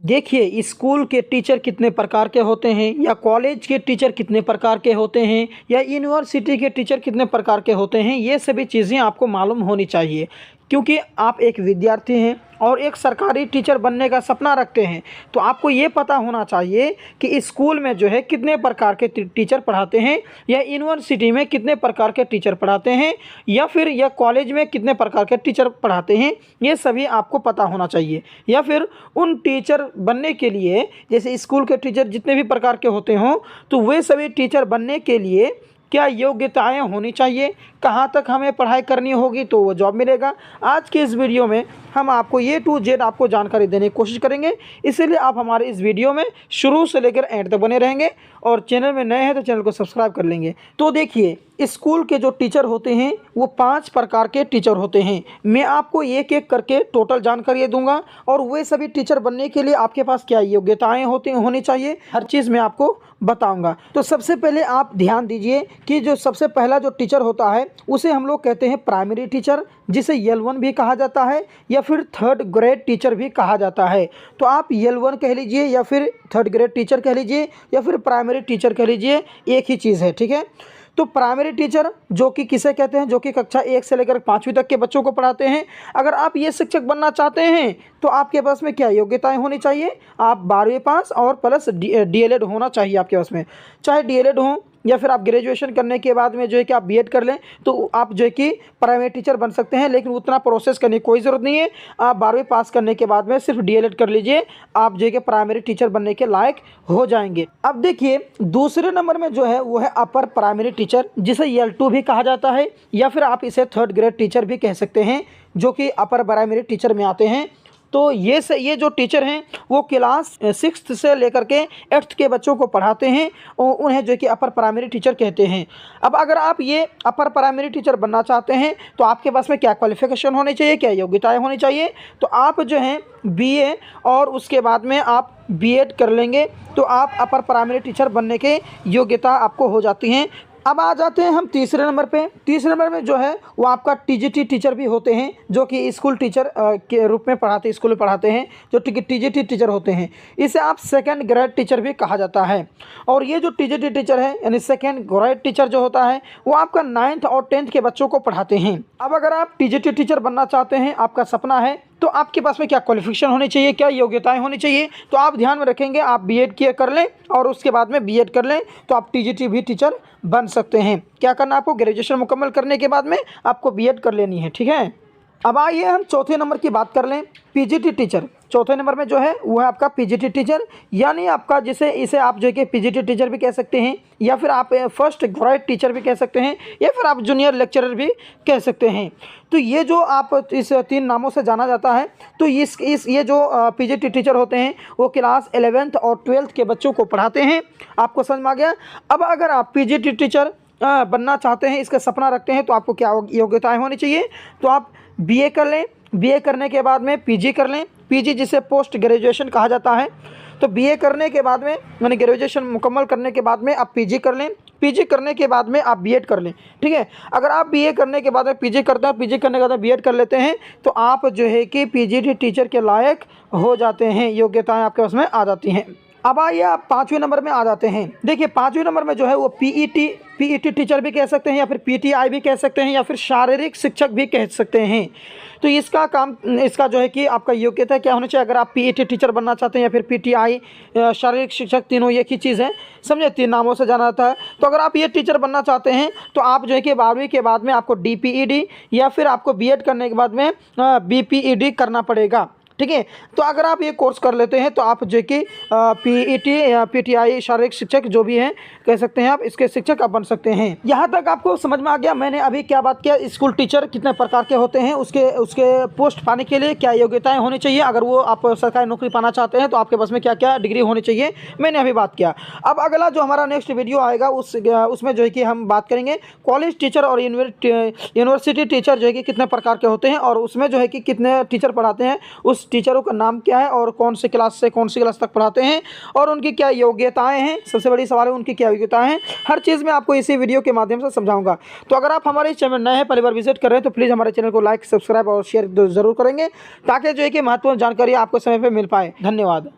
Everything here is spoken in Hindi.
देखिए, स्कूल के टीचर कितने प्रकार के होते हैं या कॉलेज के टीचर कितने प्रकार के होते हैं या यूनिवर्सिटी के टीचर कितने प्रकार के होते हैं, ये सभी चीज़ें आपको मालूम होनी चाहिए। क्योंकि आप एक विद्यार्थी हैं और एक सरकारी टीचर बनने का सपना रखते हैं, तो आपको ये पता होना चाहिए कि स्कूल में जो है कितने प्रकार के टीचर पढ़ाते हैं या यूनिवर्सिटी में कितने प्रकार के टीचर पढ़ाते हैं या फिर या कॉलेज में कितने प्रकार के टीचर पढ़ाते हैं। ये सभी आपको पता होना चाहिए। या फिर उन टीचर बनने के लिए, जैसे स्कूल के टीचर जितने भी प्रकार के होते हों, तो वे सभी टीचर बनने के लिए क्या योग्यताएं होनी चाहिए, कहाँ तक हमें पढ़ाई करनी होगी तो वो जॉब मिलेगा। आज के इस वीडियो में हम आपको ए टू जेड आपको जानकारी देने की कोशिश करेंगे, इसीलिए आप हमारे इस वीडियो में शुरू से लेकर एंड तक बने रहेंगे और चैनल में नए हैं तो चैनल को सब्सक्राइब कर लेंगे। तो देखिए, स्कूल के जो टीचर होते हैं वो 5 प्रकार के टीचर होते हैं। मैं आपको एक एक करके टोटल जानकारी दूंगा और वे सभी टीचर बनने के लिए आपके पास क्या योग्यताएं होनी चाहिए, हर चीज़ मैं आपको बताऊंगा। तो सबसे पहले आप ध्यान दीजिए कि जो सबसे पहला जो टीचर होता है उसे हम लोग कहते हैं प्राइमरी टीचर, जिसे L1 भी कहा जाता है या फिर 3rd ग्रेड टीचर भी कहा जाता है। तो आप L1 कह लीजिए या फिर 3rd ग्रेड टीचर कह लीजिए या फिर प्राइमरी टीचर कह लीजिए, एक ही चीज़ है, ठीक है। तो प्राइमरी टीचर जो कि किसे कहते हैं, जो कि कक्षा 1 से लेकर 5वीं तक के बच्चों को पढ़ाते हैं। अगर आप ये शिक्षक बनना चाहते हैं तो आपके पास में क्या योग्यताएं होनी चाहिए, आप 12वीं पास और प्लस DLED होना चाहिए आपके पास में। चाहे DLED हो या फिर आप ग्रेजुएशन करने के बाद में जो है कि आप B.Ed कर लें तो आप जो है कि प्राइमरी टीचर बन सकते हैं, लेकिन उतना प्रोसेस करने की कोई ज़रूरत नहीं है। आप 12वीं पास करने के बाद में सिर्फ DLED कर लीजिए, आप जो है कि प्राइमरी टीचर बनने के लायक हो जाएंगे। अब देखिए, दूसरे नंबर में जो है वो है अपर प्राइमरी टीचर, जिसे L2 भी कहा जाता है या फिर आप इसे 3rd ग्रेड टीचर भी कह सकते हैं, जो कि अपर प्राइमरी टीचर में आते हैं। तो ये जो टीचर हैं वो क्लास 6th से लेकर के 8th के बच्चों को पढ़ाते हैं और उन्हें जो कि अपर प्राइमरी टीचर कहते हैं। अब अगर आप ये अपर प्राइमरी टीचर बनना चाहते हैं तो आपके पास में क्या क्वालिफ़िकेशन होनी चाहिए, क्या योग्यताएं होनी चाहिए, तो आप जो हैं BA और उसके बाद में आप B.Ed कर लेंगे तो आप अपर प्राइमरी टीचर बनने के योग्यता आपको हो जाती हैं। अब आ जाते हैं हम तीसरे नंबर पे। तीसरे नंबर में जो है वो आपका TGT टीचर भी होते हैं, जो कि स्कूल टीचर के रूप में पढ़ाते, स्कूल में पढ़ाते हैं, जो TGT टीचर होते हैं। इसे आप 2nd ग्रेड टीचर भी कहा जाता है। और ये जो TGT टीचर है यानी 2nd ग्रेड टीचर जो होता है वो आपका 9th और 10th के बच्चों को पढ़ाते हैं। अब अगर आप TGT टीचर बनना चाहते हैं, आपका सपना है, तो आपके पास में क्या क्वालिफिकेशन होनी चाहिए, क्या योग्यताएं होनी चाहिए, तो आप ध्यान में रखेंगे आप B.Ed किया कर लें और उसके बाद में B.Ed कर लें तो आप TGT भी टीचर बन सकते हैं। क्या करना आपको, ग्रेजुएशन मुकम्मल करने के बाद में आपको B.Ed कर लेनी है, ठीक है। अब आइए हम चौथे नंबर की बात कर लें, PGT टीचर। चौथे नंबर में जो है वो है आपका PGT टीचर, यानी आपका इसे आप जो है कि PGT टीचर भी कह सकते हैं या फिर आप 1st ग्रेड टीचर भी कह सकते हैं या फिर आप जूनियर लेक्चरर भी कह सकते हैं। तो ये जो आप इस 3 नामों से जाना जाता है। तो ये जो PGT टीचर होते हैं वो क्लास 11th और 12th के बच्चों को पढ़ाते हैं। आपको समझ में आ गया। अब अगर आप PGT टीचर बनना चाहते हैं, इसका सपना रखते हैं, तो आपको क्या योग्यताएं होनी चाहिए, तो आप BA कर लें, BA करने के बाद में PG कर लें, PG जिसे पोस्ट ग्रेजुएशन कहा जाता है। तो BA करने के बाद में यानी ग्रेजुएशन मुकम्मल करने के बाद में आप PG कर लें, PG करने के बाद में आप B.Ed कर लें, ठीक है। अगर आप BA करने के बाद में PG करते हैं, PG करने के बाद B.Ed कर लेते हैं तो आप जो है कि PGT टीचर के लायक हो जाते हैं, योग्यताएं आपके पास में आ जाती हैं। अब आइए आप 5वें नंबर में आ जाते हैं। देखिए, 5वें नंबर में जो है वो PET टीचर भी कह सकते हैं या फिर PTI भी कह सकते हैं या फिर शारीरिक शिक्षक भी कह सकते हैं। तो इसका जो है कि आपका योग्यता क्या होनी चाहिए, अगर आप PET टीचर बनना चाहते हैं या फिर PTI शारीरिक शिक्षक, तीनों एक ही चीज़ है, समझे, 3 नामों से जाना जाता है। तो अगर आप ये टीचर बनना चाहते हैं तो आप जो है कि 12वीं के बाद में आपको DPED या फिर आपको B.Ed करने के बाद में BPED करना पड़ेगा, ठीक है। तो अगर आप ये कोर्स कर लेते हैं तो आप जो कि PET या PTI शारीरिक शिक्षक जो भी हैं कह सकते हैं, आप इसके शिक्षक आप बन सकते हैं। यहाँ तक आपको समझ में आ गया मैंने अभी क्या बात किया, स्कूल टीचर कितने प्रकार के होते हैं, उसके पोस्ट पाने के लिए क्या योग्यताएं होनी चाहिए, अगर वो आप सरकारी नौकरी पाना चाहते हैं तो आपके पास में क्या क्या डिग्री होनी चाहिए, मैंने अभी बात किया। अब अगला जो हमारा नेक्स्ट वीडियो आएगा उसमें जो है कि हम बात करेंगे कॉलेज टीचर और यूनिवर्सिटी टीचर जो है कि कितने प्रकार के होते हैं और उसमें जो है कि कितने टीचर पढ़ाते हैं, उस टीचरों का नाम क्या है और कौन से क्लास से कौन सी क्लास तक पढ़ाते हैं और उनकी क्या योग्यताएं हैं। सबसे बड़ी सवाल है उनकी क्या योग्यताएं हैं, हर चीज़ मैं आपको इसी वीडियो के माध्यम से समझाऊंगा। तो अगर आप हमारे चैनल नए हैं, पहली बार विजिट कर रहे हैं, तो प्लीज़ हमारे चैनल को लाइक, सब्सक्राइब और शेयर जरूर करेंगे ताकि जो है कि महत्वपूर्ण जानकारी आपको समय पर मिल पाए। धन्यवाद।